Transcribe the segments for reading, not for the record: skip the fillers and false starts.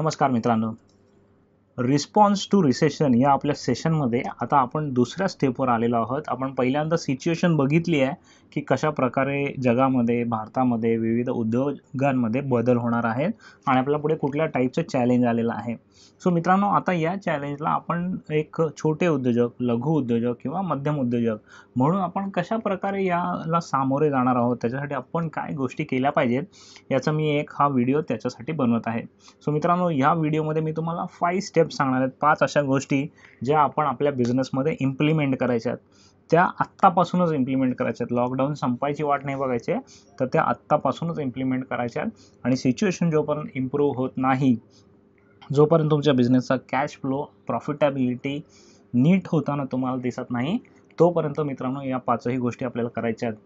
नमस्कार मित्रांनो. Response to recession या आपल्या सेशनमध्ये आता आपण दुसऱ्या स्टेपवर आलेलो आहोत. आपण पहिल्यांदा सिच्युएशन बघितली आहे की कशा प्रकारे जगामध्ये, भारतामध्ये विविध उद्योगांमध्ये बदल होणार आहेत आणि आपल्याला पुढे कुठल्या टाईपचं चॅलेंज आलेलं आहे. सो मित्रांनो, आता या चॅलेंजला आपण एक छोटे उद्योजक, लघु उद्योजक किंवा मध्यम उद्योजक म्हणून आपण कशा प्रकारे याला सामोरे जाणार आहोत, त्याच्यासाठी आपण काय गोष्टी केल्या पाहिजेत, याचा मी हा व्हिडिओ त्याच्यासाठी बनवत आहे. सो मित्रांनो, ह्या व्हिडिओमध्ये मी तुम्हाला 5 स्टेप्स सांगणार आहेत. 5 अशा गोष्टी ज्या आपण आपल्या बिझनेसमध्ये इम्प्लिमेंट करायच्या आहेत. त्या आत्तापासूनच इम्प्लिमेंट करायच्या आहेत. लॉकडाऊन संपायची वाट नाही बघायची आहे, तर त्या आत्तापासूनच इम्प्लिमेंट करायच्या आहेत. आणि सिच्युएशन जोपर्यंत इम्प्रूव्ह होत नाही, जोपर्यंत तुमच्या बिझनेसचा कॅश फ्लो, प्रॉफिटेबिलिटी नीट होताना तुम्हाला दिसत नाही, तोपर्यंत मित्रांनो या 5ही गोष्टी आपल्याला करायच्या आहेत.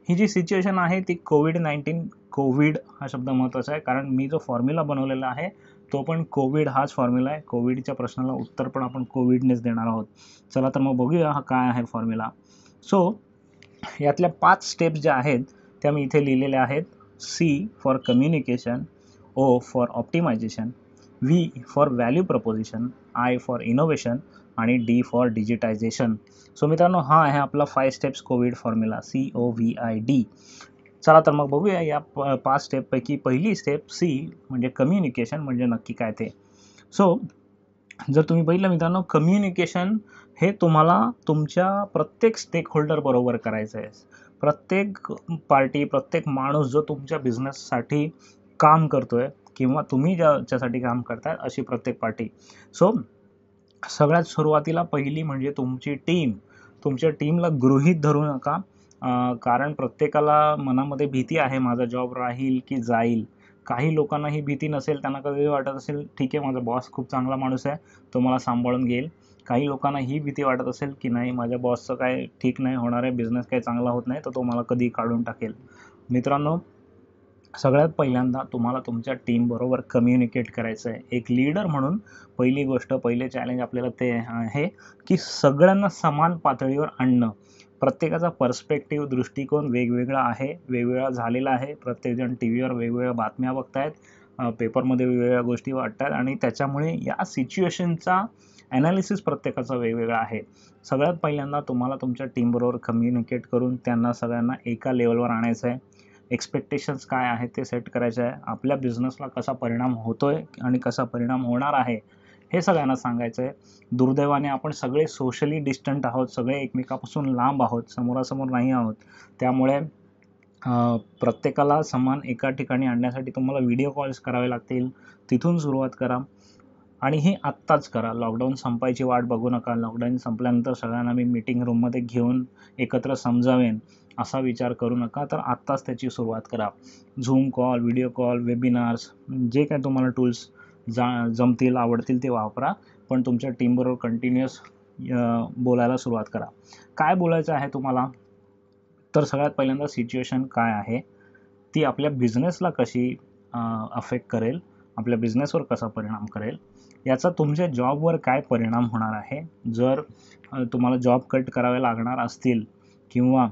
ही जी सिच्युएशन आहे ती कोविड हा शब्द महत्त्वाचा आहे, कारण मी जो फॉर्म्युला बनवलेला आहे तो पण कोविड हाच फॉर्म्युला आहे. कोविडच्या प्रश्नाला उत्तर पण आपण कोविडनेच देणार आहोत. चला तर मग बघूया हा काय आहे फॉर्म्युला. सो यातल्या 5 स्टेप्स ज्या आहेत त्या मी इथे लिहिलेल्या आहेत. C for communication, O for optimisation, V for value proposition, I for innovation आणि D फॉर डिजिटायझेशन. सो मित्रांनो, हा आहे आपला 5 स्टेप्स कोविड फॉर्म्युला, COVID. चला तर मग बघूया या 5 स्टेपपैकी पहिली स्टेप C म्हणजे कम्युनिकेशन म्हणजे नक्की काय ते. सो जर तुम्ही पाहिलं मित्रांनो, कम्युनिकेशन हे तुम्हाला तुमच्या प्रत्येक स्टेक होल्डर बरोबर करायचं आहे. प्रत्येक पार्टी, प्रत्येक माणूस जो तुमच्या बिझनेससाठी काम करतोय किंवा तुम्ही ज्याच्यासाठी काम करताय अशी प्रत्येक पार्टी. सो सगळ्यात सुरुवातीला पहिली म्हणजे तुमची टीम. तुमच्या टीमला गृहीत धरू नका, कारण प्रत्येकाला मनामध्ये भीती आहे, माझा जॉब राहील की जाईल. काही लोकांना ही भीती नसेल, त्यांना कधी वाटत असेल ठीक आहे, माझा बॉस खूप चांगला माणूस आहे, तो मला सांभाळून घेईल. काही लोकांना ही भीती वाटत असेल की नाही, माझ्या बॉसचं काय ठीक नाही होणार आहे, बिझनेस काही चांगला होत नाही, तर तो मला कधी काढून टाकेल. मित्रांनो, सगळ्यात पहिल्यांदा तुम्हाला तुमच्या टीमबरोबर कम्युनिकेट करायचं आहे. एक लीडर म्हणून पहिली गोष्ट, पहिले चॅलेंज आपल्याला ते आहे की सगळ्यांना समान पातळीवर आणणं. प्रत्येकाचा पर्स्पेक्टिव्ह, दृष्टिकोन वेगवेगळा आहे, वेगवेगळा झालेला आहे. प्रत्येकजण टी व्हीवर वेगवेगळ्या बातम्या बघतायत, पेपरमध्ये वेगवेगळ्या गोष्टी वाटतात आणि त्याच्यामुळे या सिच्युएशनचा ॲनालिसिस प्रत्येकाचा वेगवेगळा आहे. सगळ्यात पहिल्यांदा तुम्हाला तुमच्या टीमबरोबर कम्युनिकेट करून त्यांना सगळ्यांना एका लेवलवर आणायचं आहे. एक्सपेक्टेशन्स काय आहेत ते सेट करायचे आहे. आपल्या बिझनेसला कसा परिणाम होतोय आणि कसा परिणाम होणार आहे हे सगळ्यांना सांगायचं आहे. दुर्दैवाने आपण सगळे सोशली डिस्टंट आहोत, सगळे एकमेकापासून लांब आहोत, समोरासमोर नाही आहोत. त्यामुळे प्रत्येकाला समान एका ठिकाणी आणण्यासाठी तुम्हाला व्हिडिओ कॉल्स करावे लागतील. तिथून सुरुवात करा आणि हे आत्ताच करा. लॉकडाऊन संपायची वाट बघू नका. लॉकडाऊन संपल्यानंतर सगळ्यांना मी मीटिंग रूममध्ये घेऊन एकत्र समजावेन असा विचार करू नका, तर आत्ताच त्याची सुरुवात करा. Zoom call, video call, webinars, जे काय तुम्हाला टूल्स जमतील, आवडतील ते वापरा, पण तुमच्या टीमबरोबर कंटिन्युअस बोलायला सुरुवात करा. काय बोलायचं आहे तुम्हाला? तर सगळ्यात पहिल्यांदा सिच्युएशन काय आहे, ती आपल्या बिझनेसला कशी अफेक्ट करेल, आपल्या बिझनेसवर कसा परिणाम करेल, याचा तुमच्या जॉबवर काय परिणाम होणार आहे. जर तुम्हाला जॉब कट करावे लागणार असतील किंवा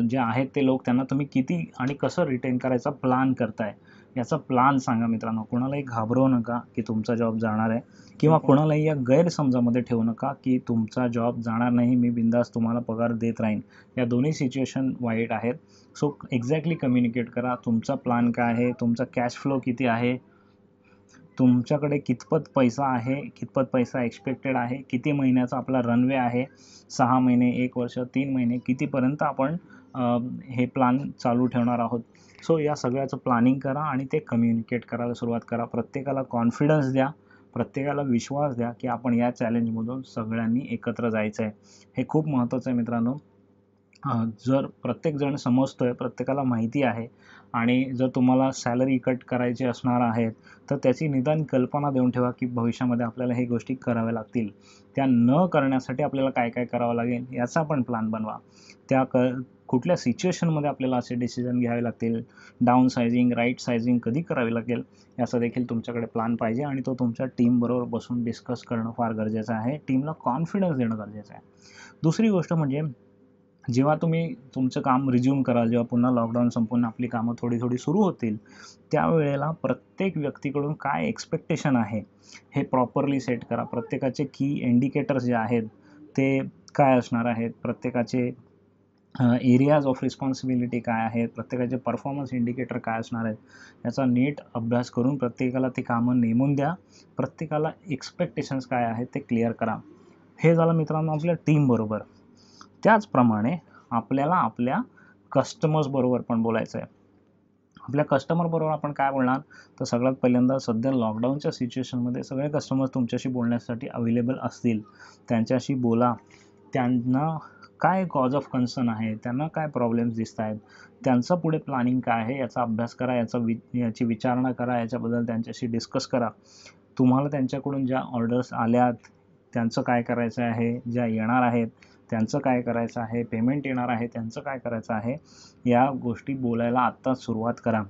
जे आहेत ते लोक, त्यांना तुम्ही किती आणि कसं रिटेन करायचा प्लॅन करताय, याचा प्लॅन सांगा मित्रांनो. कोणालाही घाबरवू नका की तुमचा जॉब जाणार आहे किंवा कोणालाही या गैरसमजामध्ये ठेवू नका की तुमचा जॉब जाणार नाही, मी बिंदास तुम्हाला पगार देत राहीन. या दोन्ही सिच्युएशन वाईट आहेत. सो एक्झॅक्टली कम्युनिकेट करा. तुमचा प्लॅन काय आहे, तुमचा कॅश फ्लो किती आहे, तुमच्याकडे कितपत पैसा आहे, कितपत पैसा एक्सपेक्टेड आहे, किती महिन्याचा आपला रनवे आहे, 6 महिने, 1 वर्ष, 3 महिने, कितीपर्यंत आपण हे प्लॅन चालू ठेवणार आहोत. सो या सगळ्याचं प्लॅनिंग करा आणि ते कम्युनिकेट करायला सुरुवात करा. प्रत्येकाला कॉन्फिडन्स द्या, प्रत्येकाला विश्वास द्या की आपण या चॅलेंजमधून सगळ्यांनी एकत्र जायचं आहे. हे खूप महत्त्वाचं आहे मित्रांनो. जर प्रत्येकजण समजतोय, प्रत्येकाला माहिती आहे आणि जर तुम्हाला सॅलरी कट करायची असणार आहेत, तर त्याची निदान कल्पना देऊन ठेवा की भविष्यामध्ये आपल्याला हे गोष्टी कराव्या लागतील. त्या न करण्यासाठी आपल्याला काय काय करावं लागेल याचा पण प्लॅन बनवा. त्या कुठल्या सिच्युएशनमध्ये आपल्याला असे डिसिजन घ्यावे लागतील, डाऊन सायझिंग, राईट सायझिंग कधी करावी लागेल, याचा देखील तुमच्याकडे प्लॅन पाहिजे आणि तो तुमच्या टीमबरोबर बसून डिस्कस करणं फार गरजेचं आहे. टीमला कॉन्फिडन्स देणं गरजेचं आहे. दुसरी गोष्ट म्हणजे जेव्हा तुम्ही तुमचं काम रिझ्यूम कराल, जेव्हा पुन्हा लॉकडाऊन संपून आपली कामं थोडी सुरू होतील, त्यावेळेला प्रत्येक व्यक्तीकडून काय एक्स्पेक्टेशन आहे, हे प्रॉपरली सेट करा. प्रत्येकाचे की इंडिकेटर्स जे आहेत, ते काय असणार आहेत? प्रत्येकाचे एरियाज ऑफ रिस्पॉन्सिबिलिटी काय आहेत? प्रत्येकाचे परफॉर्मन्स इंडिकेटर काय असणार आहेत? याचा नीट अभ्यास करून प्रत्येकाला ती कामं नेमून द्या. प्रत्येकाला एक्स्पेक्टेशन्स काय आहेत ते क्लिअर करा. हे झालं मित्रांनो आपल्या टीमबरोबर. त्याचप्रमाणे आपल्याला आपल्या कस्टमर्सबरोबर पण बोलायचं आहे. आपल्या कस्टमरबरोबर आपण काय बोलणार? तर सगळ्यात पहिल्यांदा सध्या लॉकडाऊनच्या सिच्युएशनमध्ये सगळे कस्टमर्स तुमच्याशी बोलण्यासाठी अवेलेबल असतील. त्यांच्याशी बोला. त्यांना काय कॉज ऑफ कन्सर्न आहे? त्यांना काय प्रॉब्लेम्स दिसत आहेत? त्यांचं पुढे प्लॅनिंग काय आहे? याचा अभ्यास करा, याची विचारणा करा, याच्याबद्दल त्यांच्याशी डिस्कस करा. तुम्हाला त्यांच्याकडून ज्या ऑर्डर्स आल्यात, त्यांचं काय करायचं आहे? ज्या येणार आहेत, त्यांचं काय करायचं आहे? पेमेंट येणार आहे, त्यांचं काय करायचं आहे? या गोष्टी बोलायला आत्ताच सुरुवात करा.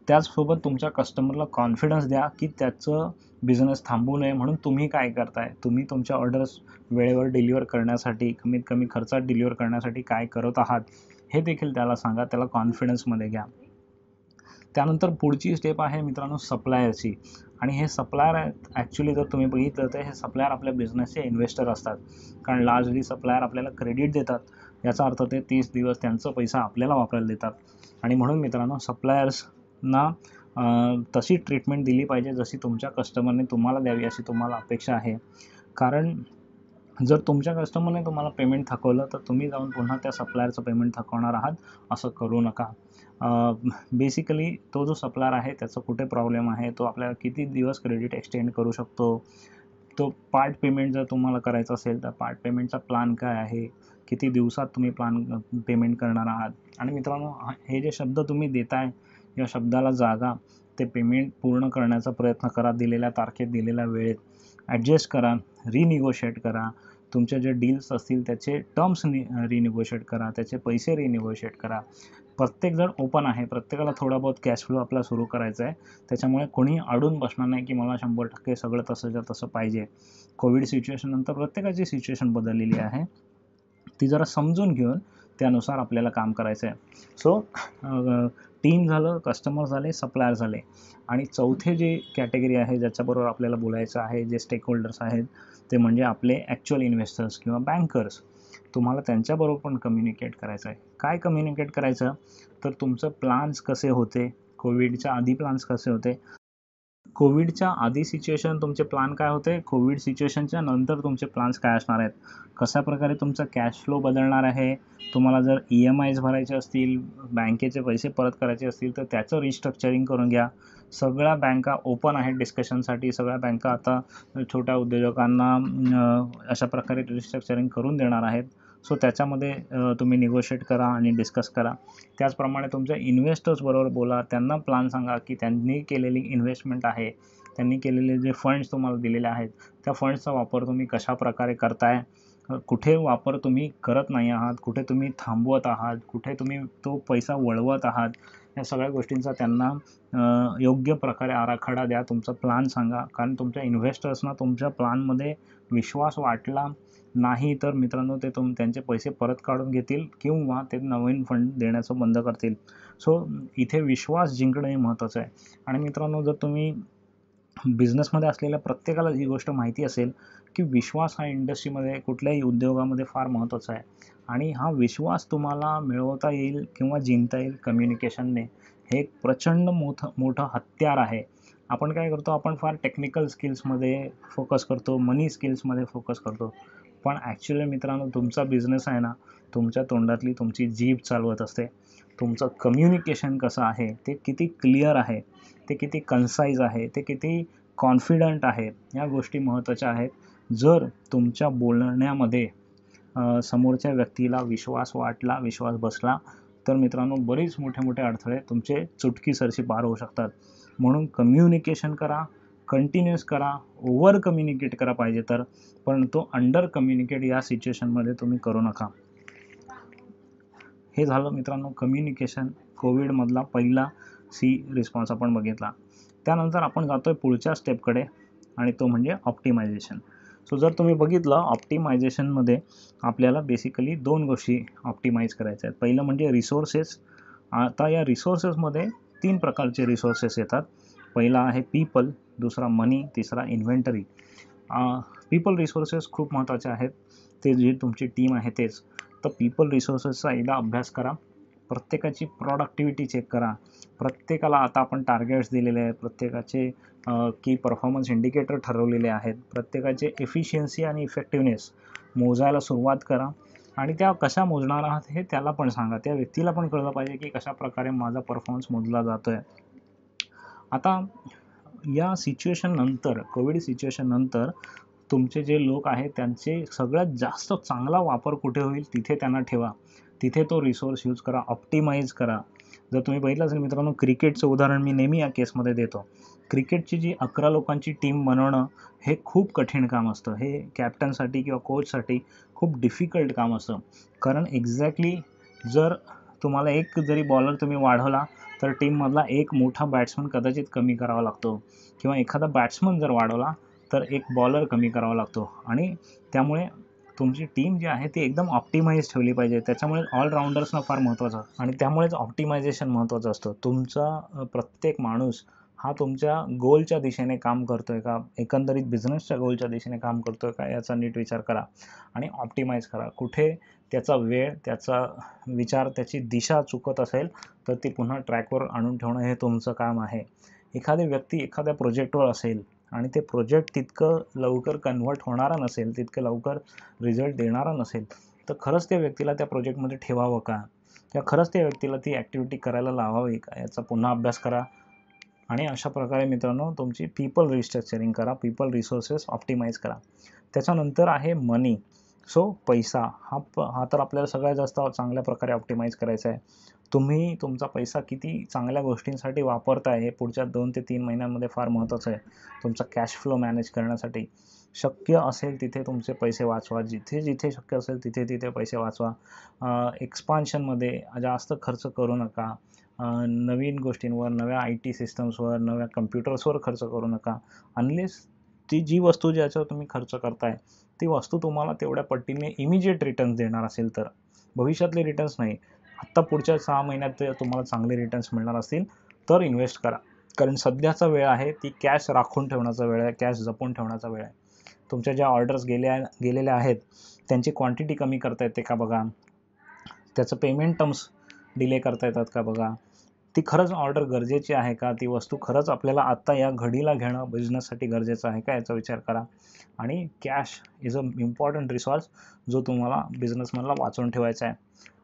त्याचसोबत तुमच्या कस्टमरला कॉन्फिडन्स द्या की त्याचं बिझनेस थांबू नये म्हणून तुम्ही काय करताय? तुम्ही तुमच्या ऑर्डर्स वेळेवर डिलिव्हर करण्यासाठी, कमीत कमी खर्चात डिलिव्हर करण्यासाठी काय करत आहात? हे देखील त्याला सांगा. त्याला कॉन्फिडन्समध्ये घ्या. त्यानंतर पुढची स्टेप आहे मित्रांनो सप्लायरची. आणि हे सप्लायर ॲक्च्युली जर तुम्ही बघितलं तर हे सप्लायर आपल्या बिझनेसचे इन्व्हेस्टर असतात. कारण लार्जली सप्लायर आपल्याला क्रेडिट देतात. याचा अर्थ ते 30 दिवस त्यांचा पैसा आपल्याला वापरायला देतात. आणि म्हणून मित्रांनो सप्लायर्सना तशी ट्रीटमेंट दिली पाहिजे जशी तुमच्या कस्टमरने तुम्हाला द्यावी अशी तुम्हाला अपेक्षा आहे. कारण जर तुमच्या कस्टमरने तुम्हाला पेमेंट थकवलं तर तुम्ही जाऊन पुन्हा त्या सप्लायरचं पेमेंट थकवणार आहात. असं करू नका. बेसिकली तो जो सप्लायर आहे त्याचा कुठे प्रॉब्लेम आहे, तो आपल्याला किती दिवस क्रेडिट एक्सटेंड करू शकतो, तो पार्ट पेमेंट जर तुम्हाला करायचं असेल तर पार्ट पेमेंटचा प्लॅन काय आहे, किती दिवसात तुम्ही पेमेंट करणार आहात. आणि मित्रांनो हे जे शब्द तुम्ही देताय या शब्दाला जागा. ते पेमेंट पूर्ण करण्याचा प्रयत्न करा. दिलेल्या तारखेत, दिलेल्या वेळेत ॲडजस्ट करा, रिनिगोशिएट करा. तुमचे जे डील्स असतील त्याचे टर्म्स रिनिगोशिएट करा, त्याचे पैसे रिनिगोशिएट करा. प्रत्येकजण ओपन आहे. प्रत्येकाला थोडा बहुत कॅश फ्लो आपला सुरू करायचा आहे. त्याच्यामुळे कोणी अडून बसणार नाही की मला 100% सगळं तसंच्या तसं पाहिजे. कोविड सिच्युएशननंतर प्रत्येकाची सिच्युएशन बदललेली आहे. ती जरा समजून घेऊन त्यानुसार आपल्याला काम करायचं आहे. सो टीम झालं, कस्टमर झाले, सप्लायर झाले. आणि चौथे जे कॅटेगरी आहे ज्याच्याबरोबर आपल्याला बोलायचं आहे, जे स्टेक होल्डर्स आहेत, ते म्हणजे आपले ॲक्च्युअल इन्व्हेस्टर्स किंवा बँकर्स. तुम्हाला त्यांच्याबरोबर पण कम्युनिकेट करायचं आहे. काय कम्युनिकेट करायचं? तर तुमचं प्लॅन्स कसे होते, कोविडच्या आधी प्लॅन्स कसे होते, कोविडच्या आधी सिच्युएशन तुमचे प्लॅन काय होते, कोविड सिच्युएशनच्या नंतर तुमचे प्लॅन्स काय असणार आहेत, कशा प्रकारे तुमचा कॅश फ्लो बदलणार आहे. तुम्हाला जर EMIs भरायचे असतील, बँकेचे पैसे परत करायचे असतील तर त्याचं रिस्ट्रक्चरिंग करून घ्या. सगळ्या बँका ओपन आहेत डिस्कशनसाठी. सगळ्या बँका आता छोट्या उद्योजकांना अशा प्रकारे रिस्ट्रक्चरिंग करून देणार आहेत. सो त्याच्यामध्ये तुम्ही निगोशिएट करा आणि डिस्कस करा. त्याचप्रमाणे तुमच्या इन्व्हेस्टर्सबरोबर बोला. त्यांना प्लॅन सांगा की त्यांनी केलेली इन्व्हेस्टमेंट आहे, त्यांनी केलेले जे फंड्स तुम्हाला दिलेले आहेत, त्या फंड्सचा वापर तुम्ही कशाप्रकारे करताय, कुठे वापर तुम्ही करत नाही आहात, कुठे तुम्ही थांबवत आहात, कुठे तुम्ही तो पैसा वळवत आहात. या सगळ्या गोष्टींचा त्यांना योग्य प्रकारे आराखडा द्या. तुमचा प्लॅन सांगा. कारण तुमच्या इन्व्हेस्टर्सना तुमच्या प्लॅनमध्ये विश्वास वाटला नाही तर मित्रांनो ते त्यांचे पैसे परत काढून घेतील किंवा ते नवीन फंड देण्याचं बंद करतील. सो इथे विश्वास जिंकणं हे महत्त्वाचं आहे. आणि मित्रांनो जर तुम्ही बिझनेसमध्ये असलेल्या प्रत्येकाला ही गोष्ट माहिती असेल की विश्वास हा इंडस्ट्रीमध्ये कुठल्याही उद्योगामध्ये फार महत्त्वाचा आहे. आणि हा विश्वास तुम्हाला मिळवता येईल किंवा जिंकता येईल कम्युनिकेशनने. हे एक प्रचंड मोठं हत्यार आहे. आपण काय करतो, आपण फार टेक्निकल स्किल्समध्ये फोकस करतो, मनी स्किल्समध्ये फोकस करतो. पण ॲक्च्युअली मित्रांनो तुमचा बिझनेस आहे ना, तुमच्या तोंडातली तुमची जीभ चालवत असते. तुमचं कम्युनिकेशन कसं आहे, ते किती क्लिअर आहे, ते किती कन्साईज आहे, ते किती कॉन्फिडंट आहे, या गोष्टी महत्त्वाच्या आहेत. जर तुमच्या बोलण्यामध्ये समोरच्या व्यक्तीला विश्वास वाटला, विश्वास बसला तर मित्रांनो बरेच मोठे अडथळे तुमचे चुटकीसरशी पार होऊ शकतात. म्हणून कम्युनिकेशन करा, कंटिन्यूअस करा, ओव्हर कम्युनिकेट करा पाहिजे तर, परंतु अंडर कम्युनिकेट या सिच्युएशनमध्ये तुम्ही करू नका. हे झालं मित्रांनो कम्युनिकेशन. कोविडमधला पहिला रिस्पॉन्स आपण बघितला. त्यानंतर आपण जातोय पुढच्या स्टेपकडे आणि तो म्हणजे ऑप्टिमायझेशन. सो जर तुम्ही बघितलं ऑप्टिमायझेशनमध्ये आपल्याला बेसिकली 2 गोष्टी ऑप्टिमाइज करायच्या आहेत. पहिलं म्हणजे रिसोर्सेस. आता या रिसोर्सेसमध्ये 3 प्रकारचे रिसोर्सेस येतात. पहिला आहे पीपल, दुसरा मनी, तिसरा इन्व्हेंटरी. पीपल रिसोर्सेस खूप महत्त्वाचे आहेत. ते जी तुमची टीम आहे तेच. तर पीपल रिसोर्सेसचा एकदा अभ्यास करा. प्रत्येकाची प्रॉडक्टिव्हिटी चेक करा. प्रत्येकाला आता आपण टार्गेट्स दिलेले आहेत. प्रत्येकाचे की परफॉर्मन्स इंडिकेटर ठरवलेले आहेत. प्रत्येकाचे एफिशियन्सी आणि इफेक्टिव्हनेस मोजायला सुरुवात करा आणि त्या कशा मोजणार आहात हे त्याला पण सांगा. त्या व्यक्तीला पण कळलं पाहिजे की कशा प्रकारे माझा परफॉर्मन्स मोजला जातो आहे. आता या सिच्युएशननंतर, कोविड सिच्युएशननंतर तुमचे जे लोक आहेत त्यांचे सगळ्यात जास्त चांगला वापर कुठे होईल तिथे त्यांना ठेवा. तिथे तो रिसोर्स यूज करा, ऑप्टिमाइज करा. जर तुम्ही बघितलं असेल मित्रांनो, क्रिकेटचं उदाहरण मी नेहमी या केसमध्ये देतो. क्रिकेटची जी 11 लोकांची टीम बनवणं हे खूप कठीण काम असतं. हे कॅप्टनसाठी किंवा कोचसाठी खूप डिफिकल्ट काम असतं. कारण एक्झॅक्टली जर तुम्हाला एक जरी बॉलर तुम्ही वाढवला तर टीममधला एक मोठा बॅट्समन कदाचित कमी करावा लागतो किंवा एखादा बॅट्समन जर वाढवला तर एक बॉलर कमी करावा लागतो आणि त्यामुळे तुमची टीम जी आहे ती एकदम ऑप्टिमाइज ठेवली पाहिजे. त्याच्यामुळे ऑलराऊंडर्सना फार महत्त्वाचं आणि त्यामुळेच ऑप्टिमायझेशन महत्त्वाचं असतं. तुमचा प्रत्येक माणूस हा तुमच्या गोलच्या दिशेने काम करतोय का, एकंदरीत बिझनेसच्या गोलच्या दिशेने काम करतोय का याचा नीट विचार करा आणि ऑप्टिमाइज करा. कुठे त्याचा वेळ, त्याचा विचार, त्याची दिशा चुकत असेल तर ती पुन्हा ट्रॅकवर आणून ठेवणं हे तुमचं काम आहे. एखादी व्यक्ती एखाद्या प्रोजेक्टवर असेल आणि ते प्रोजेक्ट तितकं लवकर कन्व्हर्ट होणारा नसेल, तितकं लवकर रिझल्ट देणारा नसेल, तर खरंच त्या व्यक्तीला त्या प्रोजेक्टमध्ये ठेवावं का? किंवा खरंच त्या व्यक्तीला ती ॲक्टिव्हिटी करायला लावावी का? याचा पुन्हा अभ्यास करा आणि अशा प्रकारे मित्रांनो तुमची पीपल रिस्ट्रक्चरिंग करा, पीपल रिसोर्सेस ऑप्टिमाइज करा. त्याच्यानंतर आहे मनी. सो पैसा हा तर आपल्याला सगळ्यात जास्त चांगल्या प्रकारे ऑप्टिमाइज करायचा आहे. तुम्ही तुमचा पैसा किती चांगल्या गोष्टींसाठी वापरताय हे पुढच्या 2 ते 3 महिन्यांमध्ये फार महत्त्वाचं आहे. तुमचा कॅश फ्लो मॅनेज करण्यासाठी शक्य असेल तिथे तुमचे पैसे वाचवा. जिथे जिथे शक्य असेल तिथे तिथे पैसे वाचवा. एक्सपान्शनमध्ये जास्त खर्च करू नका. नवीन गोष्टींवर, नव्या IT सिस्टम्सवर, नव्या कम्प्युटर्सवर खर्च करू नका. अनलेस ती जी वस्तू ज्याच्यावर तुम्ही खर्च करताय ती वस्तू तुम्हाला तेवढ्या पटीने इमिजिएट रिटर्न्स देणार असेल तर. भविष्यातले रिटर्न्स नाही. आत्ता पुढच्या 6 महिन्यात ते तुम्हाला चांगले रिटर्न्स मिळणार असतील तर इन्व्हेस्ट करा. कारण सध्याचा वेळ आहे ती कॅश राखून ठेवण्याचा वेळ आहे, कॅश जपून ठेवण्याचा वेळ आहे. तुमच्या ज्या ऑर्डर्स गेलेल्या आहेत त्यांची क्वांटिटी कमी करता येते का बघा. त्याचं पेमेंट टर्म्स डिले करता येतात का बघा. ती खरंच ऑर्डर गरजेची आहे का? ती वस्तू खरंच आपल्याला आत्ता या घडीला घेणं बिझनेससाठी गरजेचं आहे का याचा विचार करा. आणि cash is a important resource जो तुम्हाला बिझनेसमॅनला वाचवून ठेवायचा आहे.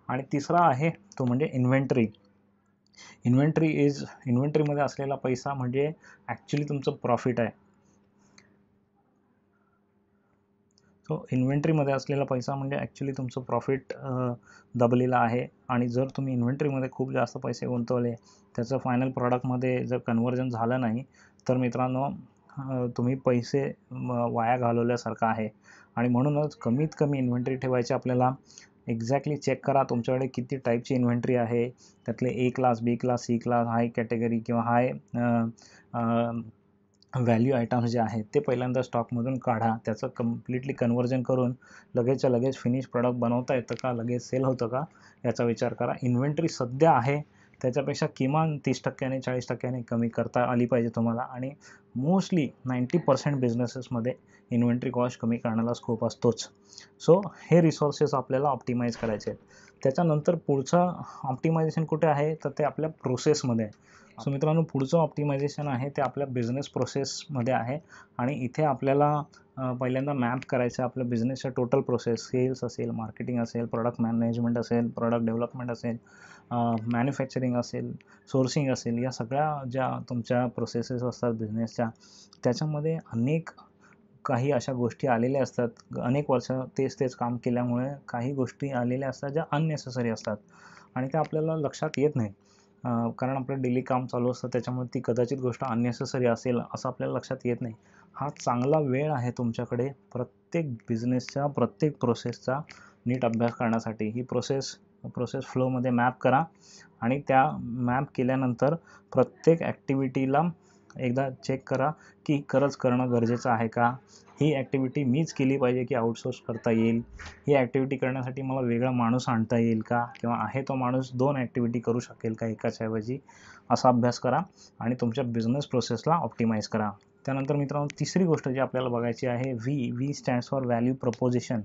आणि तिसरा आहे तो म्हणजे इन्व्हेंटरी. इन्व्हेंटरीमध्ये असलेला पैसा म्हणजे ॲक्च्युली तुमचं प्रॉफिट आहे. सो इन्व्हेंटरीमध्ये असलेला पैसा म्हणजे ॲक्च्युली तुमचं प्रॉफिट दबलेलं आहे आणि जर तुम्ही इन्व्हेंटरीमध्ये खूप जास्त पैसे गुंतवले त्याचं फायनल प्रॉडक्टमध्ये जर कन्व्हर्जन झालं नाही तर मित्रांनो तुम्ही पैसे वाया घालवल्यासारखं आहे. आणि म्हणूनच कमीत कमी इन्व्हेंटरी ठेवायची आपल्याला. एक्झॅक्टली चेक करा तुमच्याकडे किती टाईपची इन्व्हेंटरी आहे. त्यातले A class, B class, C class, high category किंवा हाय व्हॅल्यू आयटम्स जे आहेत ते पहिल्यांदा स्टॉकमधून काढा. त्याचं कम्प्लिटली कन्व्हर्जन करून लगेचच्या लगेच फिनिश प्रॉडक्ट बनवता येतं का, लगेच सेल होतं का याचा विचार करा. इन्व्हेंटरी सध्या आहे त्याच्यापेक्षा किमान 30% 40% कमी करता आली पाहिजे तुम्हाला. आणि मोस्टली 90% बिझनेसेसमध्ये इन्व्हेंटरी कॉस्ट कमी करण्याला स्कोप असतोच. सो हे रिसोर्सेस आपल्याला ऑप्टिमाइज करायचे आहेत. त्याच्यानंतर पुढचं ऑप्टिमायझेशन कुठे आहे तर ते आपल्या प्रोसेसमध्ये आहे. सो मित्रांनो पुढचं ऑप्टिमायझेशन आहे ते आपल्या बिझनेस प्रोसेसमध्ये आहे आणि इथे आपल्याला पहिल्यांदा मॅप करायचं आहे आपल्या बिझनेसच्या टोटल प्रोसेस. सेल्स असेल, मार्केटिंग असेल, प्रोडक्ट मॅनेजमेंट असेल, प्रोडक्ट डेव्हलपमेंट असेल, मॅन्युफॅक्चरिंग असेल, सोर्सिंग असेल, या सगळ्या ज्या तुमच्या प्रोसेसेस असतात बिझनेसच्या त्याच्यामध्ये अनेक काही अशा गोष्टी आलेल्या असतात. अनेक वर्ष तेच काम केल्यामुळे काही गोष्टी आलेल्या असतात ज्या अननेसेसरी असतात आणि त्या आपल्याला लक्षात येत नाही. कारण आपलं डेली काम चालू असतं त्याच्यामुळे ती कदाचित गोष्ट अननेसेसरी असेल असं आपल्याला लक्षात येत नाही. हा चांगला वेळ आहे तुमच्याकडे प्रत्येक बिझनेसच्या प्रत्येक प्रोसेसचा नीट अभ्यास करण्यासाठी. ही प्रोसेस फ्लोमध्ये मॅप करा आणि त्या मॅप केल्यानंतर प्रत्येक ॲक्टिव्हिटीला एकदा चेक करा की खरंच करणं गरजेचं आहे का, ही ॲक्टिव्हिटी मीच केली पाहिजे की आउटसोर्स करता येईल, ही ॲक्टिव्हिटी करण्यासाठी मला वेगळा माणूस आणता येईल का, किंवा आहे तो माणूस 2 ॲक्टिव्हिटी करू शकेल का एकाच्याऐवजी, असा अभ्यास करा आणि तुमच्या बिझनेस प्रोसेसला ऑप्टिमाइज करा. त्यानंतर मित्रांनो तिसरी गोष्ट जी आपल्याला बघायची आहे, V stands for value proposition.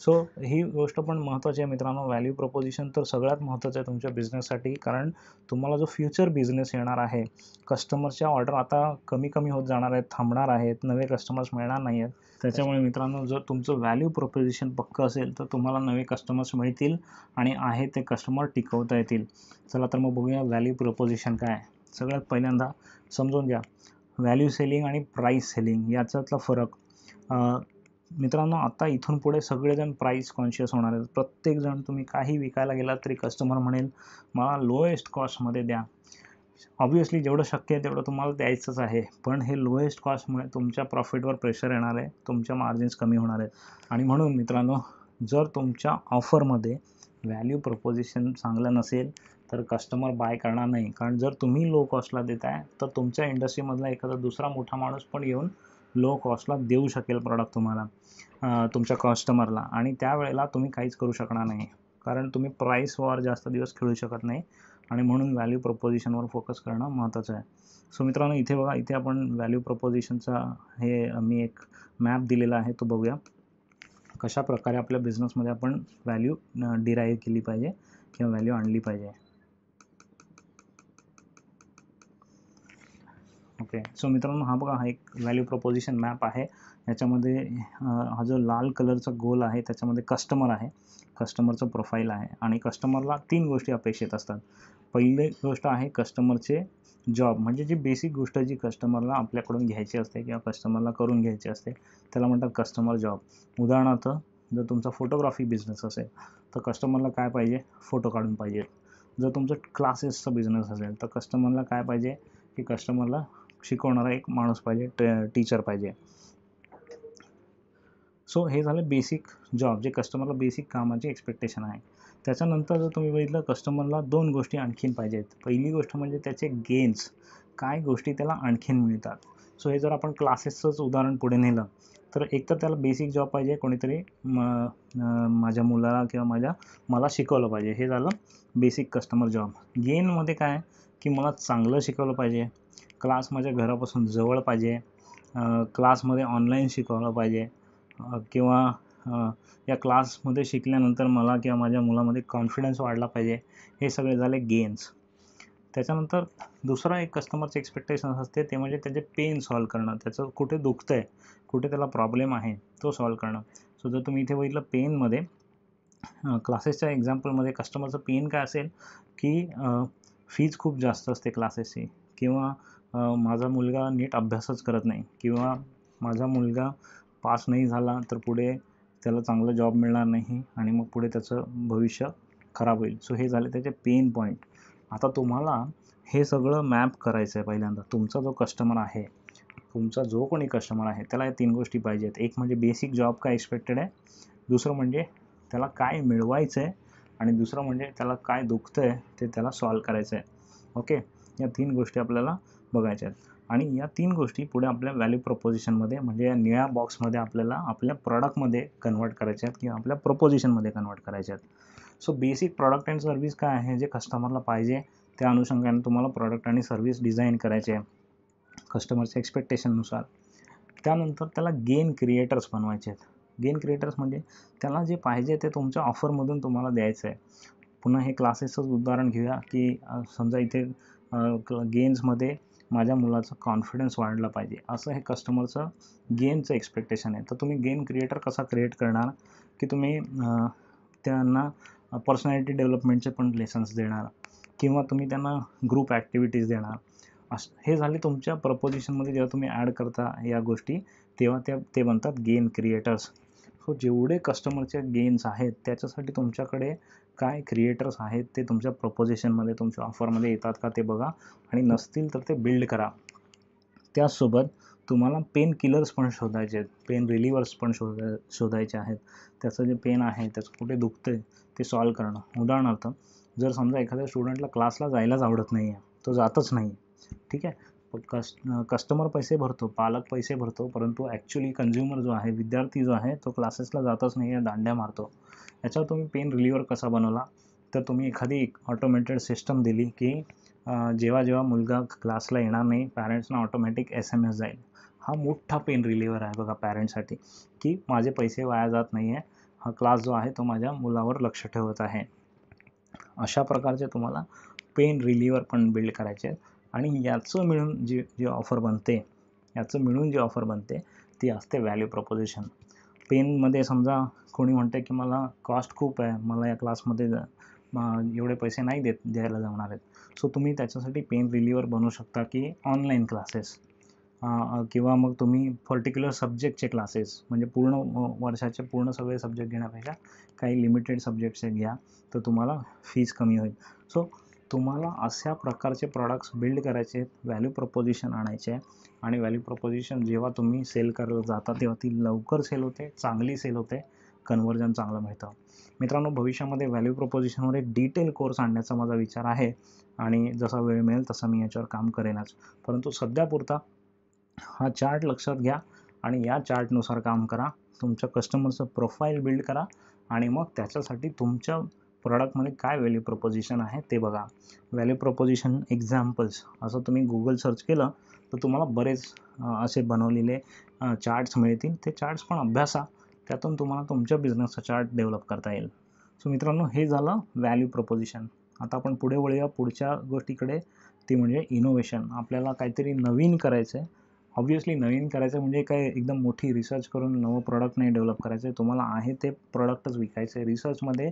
So ही गोष्ट पण महत्त्वाची आहे मित्रांनो. व्हॅल्यू प्रपोजिशन तर सगळ्यात महत्त्वाचं आहे तुमच्या बिझनेससाठी, कारण तुम्हाला जो फ्युचर बिझनेस येणार आहे, कस्टमरच्या ऑर्डर आता कमी कमी होत जाणार आहेत, थांबणार आहेत, नवे कस्टमर्स मिळणार नाही आहेत. त्याच्यामुळे मित्रांनो जर तुमचं व्हॅल्यू प्रपोजिशन पक्कं असेल तर तुम्हाला नवे कस्टमर्स मिळतील आणि आहे ते कस्टमर टिकवता येतील. चला तर मग बघूया व्हॅल्यू प्रपोजिशन काय आहे. सगळ्यात पहिल्यांदा समजून घ्या व्हॅल्यू सेलिंग आणि प्राईस सेलिंग याच्यातला फरक. मित्रांनो आता इथून पुढे सगळेजण प्राईस कॉन्शियस होणार आहेत. प्रत्येकजण तुम्ही काही विकायला गेलात तरी कस्टमर म्हणेल मला लोएस्ट कॉस्टमध्ये द्या. ऑब्व्हियसली जेवढं शक्य आहे तेवढं तुम्हाला द्यायचंच आहे, पण हे लोएस्ट कॉस्टमुळे तुमच्या प्रॉफिटवर प्रेशर येणार आहे, तुमच्या मार्जिन्स कमी होणार आहेत. आणि म्हणून मित्रांनो जर तुमच्या ऑफरमध्ये व्हॅल्यू प्रपोजिशन चांगलं नसेल तर कस्टमर बाय करणार नाही. कारण जर तुम्ही लो कॉस्टला देताय तर तुमच्या इंडस्ट्रीमधला एखादा दुसरा मोठा माणूस पण येऊन लो कॉस्टला देऊ शकेल प्रॉडक्ट तुम्हाला, तुमच्या कस्टमरला, आणि त्यावेळेला तुम्ही काहीच करू शकणार नाही, कारण तुम्ही प्राईस वॉर जास्त दिवस खेळू शकत नाही. आणि म्हणून व्हॅल्यू प्रपोजिशनवर फोकस करणं महत्त्वाचं आहे. सो मित्रांनो इथे बघा, इथे आपण व्हॅल्यू प्रपोजिशनचा मी एक मॅप दिलेला आहे, तो बघूया कशा प्रकारे आपल्या बिझनेसमध्ये आपण व्हॅल्यू डिराईव्ह केली पाहिजे किंवा व्हॅल्यू आणली पाहिजे. ओके, सो मित्रांनो हा बघा, हा एक व्हॅल्यू प्रपोजिशन मॅप आहे. याच्यामध्ये हा जो लाल कलरचा गोल आहे त्याच्यामध्ये कस्टमर आहे, कस्टमरचं प्रोफाईल आहे, आणि कस्टमरला 3 गोष्टी अपेक्षित असतात. पहिली गोष्ट आहे कस्टमरचे जॉब, म्हणजे जी बेसिक गोष्ट जी कस्टमरला आपल्याकडून घ्यायची असते किंवा कस्टमरला करून घ्यायची असते त्याला म्हणतात कस्टमर जॉब. उदाहरणार्थ जर तुमचा फोटोग्राफी बिझनेस असेल तर कस्टमरला काय पाहिजे, फोटो काढून पाहिजे. जर तुमचं क्लासेसचा बिझनेस असेल तर कस्टमरला काय पाहिजे की कस्टमरला शिकवणारा एक माणूस पाहिजे, टीचर पाहिजे. सो हे झालं बेसिक जॉब, जे कस्टमरला बेसिक कामाची एक्सपेक्टेशन आहे. त्याच्यानंतर जर तुम्ही बघितलं कस्टमरला 2 गोष्टी आणखीन पाहिजेत. पहिली गोष्ट म्हणजे त्याचे गेन्स, काय गोष्टी त्याला आणखीन मिळतात. सो हे जर आपण क्लासेसचंच उदाहरण पुढे नेलं तर एक तर त्याला बेसिक जॉब पाहिजे, कोणीतरी माझ्या मुलाला किंवा मला शिकवलं पाहिजे, हे झालं बेसिक कस्टमर जॉब. गेनमध्ये काय की मला चांगलं शिकवलं पाहिजे, क्लास माझ्या घरापासून जवळ पाहिजे, क्लासमध्ये ऑनलाईन शिकवलं पाहिजे, किंवा या क्लासमध्ये शिकल्यानंतर मला किंवा माझ्या मुलामध्ये कॉन्फिडन्स वाढला पाहिजे. हे सगळे झाले गेन्स. त्याच्यानंतर दुसरा एक कस्टमरचं एक्सपेक्टेशन असते ते म्हणजे त्याचे पेन सॉल्व करणं, त्याचं कुठे दुखतं आहे, कुठे त्याला प्रॉब्लेम आहे तो सॉल्व करणं. सो जर तुम्ही इथे बघितलं पेनमध्ये, क्लासेसच्या एक्झाम्पलमध्ये कस्टमरचं पेन काय असेल की फीज खूप जास्त असते क्लासेसची, किंवा माझा मुलगा नीट अभ्यासच करत नाही, किंवा माझा मुलगा पास नाही झाला तर पुढे त्याला चांगला जॉब मिळणार नाही आणि मग पुढे त्याचं भविष्य खराब होईल. सो हे झाले त्याचे पेन पॉईंट. आता तुम्हाला हे सगळं मॅप करायचं आहे. पहिल्यांदा तुमचा जो कस्टमर आहे, तुमचा जो कोणी कस्टमर आहे त्याला या 3 गोष्टी पाहिजेत. एक म्हणजे बेसिक जॉब काय एक्सपेक्टेड आहे, दुसरं म्हणजे त्याला काय मिळवायचं आहे, आणि दुसरं म्हणजे त्याला काय दुखतं आहे ते त्याला सॉल्व करायचं आहे. ओके, या 3 गोष्टी आपल्याला बघायच्या आहेत. आणि या 3 गोष्टी पुढे आपल्या व्हॅल्यू प्रपोजिशनमध्ये, म्हणजे या निळ्या बॉक्समध्ये आपल्याला आपल्या प्रॉडक्टमध्ये कन्वर्ट करायच्या आहेत किंवा आपल्या प्रपोजिशनमध्ये कन्वर्ट करायच्या आहेत. So basic product and service काय आहे, जे कस्टमरला पाहिजे त्या अनुषंगाने तुम्हाला प्रॉडक्ट आणि सर्व्हिस डिझाईन करायचे आहे कस्टमरच्या एक्सपेक्टेशननुसार. त्यानंतर त्याला गेन क्रिएटर्स बनवायचे आहेत. गेन क्रिएटर्स म्हणजे त्याला जे पाहिजे ते तुमच्या ऑफरमधून तुम्हाला द्यायचं आहे. पुन्हा हे क्लासेसचंच उदाहरण घेऊया की समजा इथे गेन्समध्ये माझ्या मुलाचा कॉन्फिडन्स वाढला पाहिजे, असं हे कस्टमरचं गेनचं एक्सपेक्टेशन आहे. तर तुम्ही गेन क्रिएटर कसा क्रिएट करणार की तुम्ही त्यांना पर्सनॅलिटी डेव्हलपमेंटचे पण लेसन्स देणार, किंवा तुम्ही त्यांना ग्रुप ॲक्टिव्हिटीज देणार. हे झाले तुमच्या प्रपोजिशनमध्ये जेव्हा तुम्ही ॲड करता या गोष्टी तेव्हा ते बनतात गेन क्रिएटर्स. सो जेवढे कस्टमरचे गेन्स आहेत त्याच्यासाठी तुमच्याकडे काय क्रिएटर्स आहेत ते तुमच्या प्रपोजिशनमध्ये, तुमच्या ऑफरमध्ये येतात का ते बघा, आणि नसतील तर ते बिल्ड करा. त्याचसोबत तुम्हाला पेन किलर्स पण शोधायचे आहेत, पेन रिलिव्हर्स पण शोधायचे आहेत. त्याचं जे पेन आहे, त्याचं कुठे दुखतं आहे ते सॉल्व करणं. उदाहरणार्थ जर समजा एखाद्या स्टुडंटला क्लासला जायलाच आवडत नाही आहे, तो जातच नाही, ठीक आहे, कस्टमर पैसे भरतो, पालक पैसे भरतो, परंतु ॲक्च्युली कंझ्युमर जो आहे, विद्यार्थी जो आहे, तो क्लासेसला जातच नाही आहे, दांड्या मारतो. याच्यावर तुम्ही पेन रिलीव्हर कसा बनवला, तर तुम्ही एखादी ऑटोमेटेड सिस्टम दिली की जेव्हा जेव्हा मुलगा क्लासला येणार नाही, पॅरेंट्सना ऑटोमॅटिक SMS जाईल. हा मोठा पेन रिलीव्हर आहे बघा पॅरेंट्ससाठी, की माझे पैसे वाया जात नाही आहे, हा क्लास जो आहे तो माझ्या मुलावर लक्ष ठेवत आहे. अशा प्रकारचे तुम्हाला पेन रिलीव्हर पण बिल्ड करायचे आहेत. आणि याचं मिळून जी ऑफर बनते ती असते व्हॅल्यू प्रपोजिशन. पेनमध्ये समजा कोणी म्हणते की मला कॉस्ट खूप आहे, मला या क्लासमध्ये एवढे पैसे नाही द्यायला जमणार आहेत. सो तुम्ही त्याच्यासाठी पेन रिलीव्हर बनवू शकता की ऑनलाईन क्लासेस किंवा मग तुम्ही पर्टिक्युलर सब्जेक्टचे क्लासेस, म्हणजे पूर्ण वर्षाचे पूर्ण सगळे सब्जेक्ट घेण्यापेक्षा काही लिमिटेड सब्जेक्टचे घ्या, तर तुम्हाला फीज कमी होईल. सो तुम्हाला अशा प्रकारचे प्रॉडक्ट्स बिल्ड करायचे आहेत, व्हॅल्यू प्रपोजिशन आणायचे आहे. आणि व्हॅल्यू प्रपोजिशन जेव्हा तुम्ही सेल करायला जाता तेव्हा ती लवकर सेल होते, चांगली सेल होते, कन्व्हर्जन चांगलं मिळतं. मित्रांनो, भविष्यामध्ये व्हॅल्यू प्रपोजिशनवर एक डिटेल कोर्स आणण्याचा माझा विचार आहे आणि जसा वेळ मिळेल तसं मी याच्यावर काम करेनच. परंतु सध्यापुरता हा चार्ट लक्षात घ्या आणि या चार्टनुसार काम करा. तुमच्या कस्टमरचं प्रोफाईल बिल्ड करा आणि मग त्याच्यासाठी तुमच्या प्रॉडक्टमध्ये काय व्हॅल्यू प्रपोजिशन आहे ते बघा. व्हॅल्यू प्रपोजिशन एक्झाम्पल्स असं तुम्ही गुगल सर्च केलं तर तुम्हाला बरेच असे बनवलेले चार्ट्स मिळतील. ते चार्ट्स पण अभ्यासा, त्यातून तुम्हाला तुमच्या बिझनेसचा चार्ट डेव्हलप करता येईल. सो मित्रांनो, हे झालं व्हॅल्यू प्रपोजिशन. आता आपण पुढे वळूया पुढच्या गोष्टीकडे, ती म्हणजे इनोव्हेशन. आपल्याला काहीतरी नवीन करायचं आहे. ऑब्व्हियसली नवीन करायचं म्हणजे काय एकदम मोठी रिसर्च करून नवं प्रॉडक्ट नाही डेव्हलप करायचं आहे. तुम्हाला आहे ते प्रॉडक्टच विकायचं आहे. रिसर्चमध्ये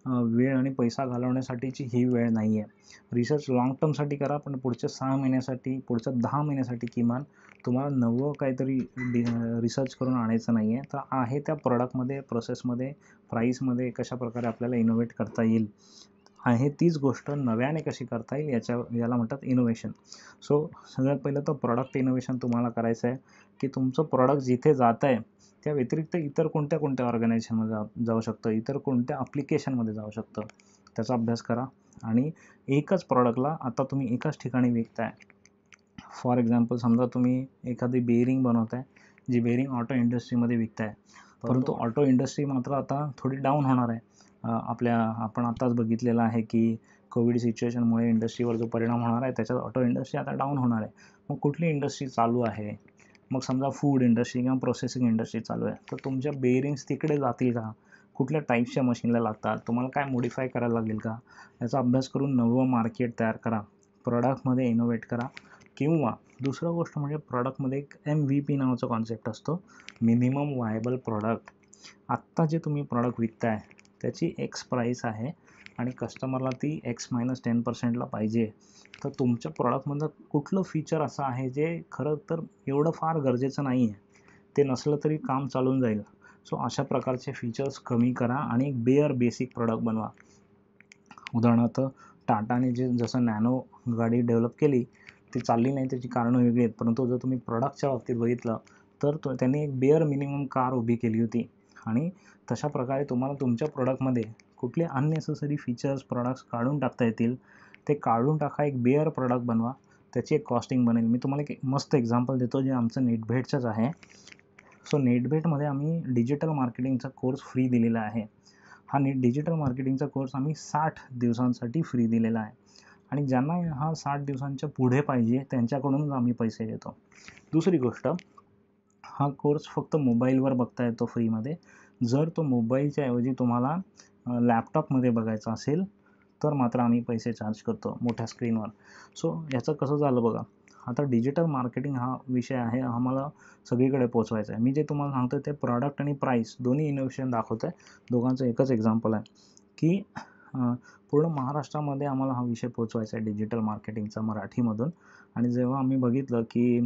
वेळ आणि पैसा घालवण्यासाठीची ही वेळ नाही आहे. रिसर्च लाँग टर्मसाठी करा, पण पुढच्या 6 महिन्यासाठी, पुढच्या 10 महिन्यासाठी किमान तुम्हाला नवं काहीतरी रिसर्च करून आणायचं नाही आहे. तर आहे त्या प्रॉडक्टमध्ये, प्रोसेसमध्ये, प्राईसमध्ये कशाप्रकारे आपल्याला इनोव्हेट करता येईल, आहे तीच गोष्ट नव्याने कशी करता येईल याला म्हणतात इनोव्हेशन. सो सगळ्यात पहिलं तर प्रॉडक्ट इनोव्हेशन तुम्हाला करायचं आहे की तुमचं प्रॉडक्ट जिथे जात आहे त्या व्यतिरिक्त इतर कोणत्या ऑर्गनायझेशनमध्ये जाऊ शकतं, इतर कोणत्या ॲप्लिकेशनमध्ये जाऊ शकतं, त्याचा अभ्यास करा. आणि एकच प्रॉडक्टला आता तुम्ही एकाच ठिकाणी विकताय. फॉर एक्झाम्पल समजा तुम्ही एखादी बेअरिंग बनवताय, जी बेअरिंग ऑटो इंडस्ट्रीमध्ये विकताय, परंतु ऑटो इंडस्ट्री मात्र आता थोडी डाऊन होणार आहे. आपण आत्ताच बघितलेलं आहे की कोविड सिच्युएशनमुळे इंडस्ट्रीवर जो परिणाम होणार आहे त्याच्यात ऑटो इंडस्ट्री आता डाऊन होणार आहे. मग कुठली इंडस्ट्री चालू आहे, मग समजा फूड इंडस्ट्री किंवा प्रोसेसिंग इंडस्ट्री चालू आहे, तर तुमच्या बेअरिंग्स तिकडे जातील का, कुठल्या टाईप्सच्या मशीनला लागतात, तुम्हाला काय मॉडिफाय करायला लागेल का, याचा अभ्यास करून नवं मार्केट तयार करा, प्रॉडक्टमध्ये इनोव्हेट करा. किंवा दुसरं गोष्ट म्हणजे प्रॉडक्टमध्ये एक MVP नावाचा कॉन्सेप्ट असतो, मिनिमम व्हायबल प्रॉडक्ट. आत्ता जे तुम्ही प्रॉडक्ट विकताय त्याची X प्राईस आहे आणि कस्टमरला ती X-10%ला पाहिजे. तर तुमच्या प्रॉडक्टमधलं कुठलं फीचर असं आहे जे खरं तर एवढं फार गरजेचं नाही आहे, ते नसलं तरी काम चालून जाईल. सो अशा प्रकारचे फीचर्स कमी करा आणि एक बेसिक प्रॉडक्ट बनवा. उदाहरणार्थ टाटाने जसं नॅनो गाडी डेव्हलप केली, ती चालली नाही, त्याची कारणं वेगळी आहेत, परंतु जर तुम्ही प्रॉडक्टच्या बाबतीत बघितलं तर त्यांनी एक मिनिमम कार उभी केली होती. आणि तशा प्रकारे तुम्हाला तुमच्या प्रॉडक्टमध्ये कुठले अननेसेसरी फीचर्स, प्रॉडक्ट्स काढून टाकता येतील ते काढून टाका, एक प्रॉडक्ट बनवा, त्याची एक कॉस्टिंग बनेल. मी तुम्हाला एक मस्त एक्झाम्पल देतो जे आमचं नेटभेटचंच आहे. सो नेटभेटमध्ये आम्ही डिजिटल मार्केटिंगचा कोर्स फ्री दिलेला आहे. हा डिजिटल मार्केटिंगचा कोर्स आम्ही 60 दिवसांसाठी फ्री दिलेला आहे आणि ज्यांना हा 60 दिवसांच्या पुढे पाहिजे त्यांच्याकडूनच आम्ही पैसे घेतो. दुसरी गोष्ट, हा कोर्स फक्त मोबाईलवर बघता येतो फ्रीमध्ये. जर तो मोबाईलच्या ऐवजी तुम्हाला लॅपटॉपमध्ये बघायचा असेल तर मात्र आम्ही पैसे चार्ज करतो मोठ्या स्क्रीनवर. सो याचं कसं झालं बघा. आता डिजिटल मार्केटिंग हा विषय आहे, आम्हाला सगळीकडे पोचवायचा आहे. मी जे तुम्हाला सांगतो ते प्रॉडक्ट आणि प्राईस दोन्ही इनोव्हेशन दाखवतं आहे. दोघांचं एकच एक्झाम्पल आहे की पूर्ण महाराष्ट्रामध्ये आम्हाला हा विषय पोचवायचा आहे डिजिटल मार्केटिंगचा मराठीमधून. आणि जेव्हा आम्ही बघितलं की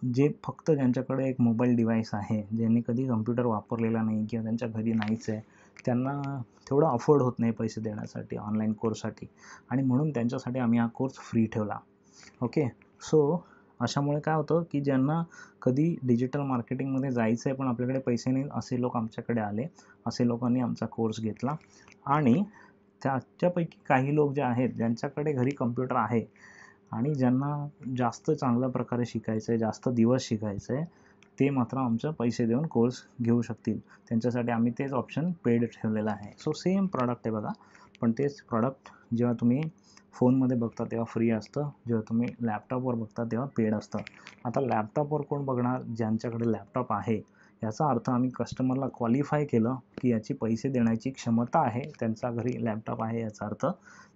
जे फक्त ज्यांच्याकडे एक मोबाईल डिव्हाइस आहे, ज्यांनी कधी कम्प्युटर वापरलेला नाही किंवा त्यांच्या घरी नाहीच आहे, त्यांना तेवढं अफोर्ड होत नाही पैसे देण्यासाठी ऑनलाईन कोर्ससाठी, आणि म्हणून त्यांच्यासाठी आम्ही हा कोर्स फ्री ठेवला. ओके. सो अशामुळे काय होतं की ज्यांना कधी डिजिटल मार्केटिंगमध्ये जायचं आहे पण आपल्याकडे पैसे नाही, असे लोक आमच्याकडे आले. असे लोकांनी आमचा कोर्स घेतला आणि त्याच्यापैकी काही लोक जे आहेत ज्यांच्याकडे घरी कम्प्युटर आहे आणि ज्यांना जास्त चांगल्या प्रकारे शिकायचं आहे, जास्त दिवस शिकायचं आहे, ते मात्र आमचे पैसे देऊन कोर्स घेऊ शकतील. त्यांच्यासाठी आम्ही तेच ऑप्शन पेड ठेवलेलं आहे. सो सेम प्रॉडक्ट आहे बघा, पण तेच प्रॉडक्ट जेव्हा तुम्ही फोनमध्ये बघता तेव्हा फ्री असतं, जेव्हा तुम्ही लॅपटॉपवर बघता तेव्हा पेड असतं. आता लॅपटॉपवर कोण बघणार? ज्यांच्याकडे लॅपटॉप आहे. याचा अर्थ आम्ही कस्टमरला क्वालिफाय केलं की याची पैसे देण्याची क्षमता आहे, त्यांच्या घरी लॅपटॉप आहे, याचा अर्थ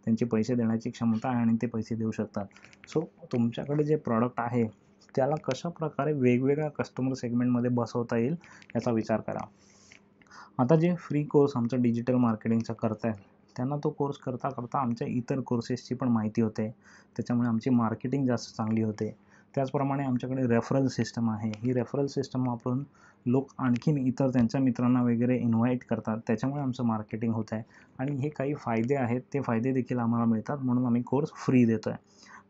त्यांचे पैसे देण्याची क्षमता आहे आणि ते पैसे देऊ शकतात. सो तुमच्याकडे जे प्रॉडक्ट आहे त्याला कशाप्रकारे वेगवेगळ्या कस्टमर सेगमेंटमध्ये बसवता येईल याचा विचार करा. आता जे फ्री कोर्स आमचा डिजिटल मार्केटिंगचा करताय, त्यांना तो कोर्स करता करता आमच्या इतर कोर्सेसची पण माहिती होते, त्याच्यामुळे आमची मार्केटिंग जास्त चांगली होते. त्याचप्रमाणे आमच्याकडे रेफरल सिस्टम आहे. ही रेफरल सिस्टम वापरून लोक आणखीन इतर त्यांच्या मित्रांना वगैरे इन्व्हाइट करतात, त्याच्यामुळे आमचं मार्केटिंग होत आहे. आणि हे काही फायदे आहेत, ते फायदे देखील आम्हाला मिळतात, म्हणून आम्ही कोर्स फ्री देतो आहे.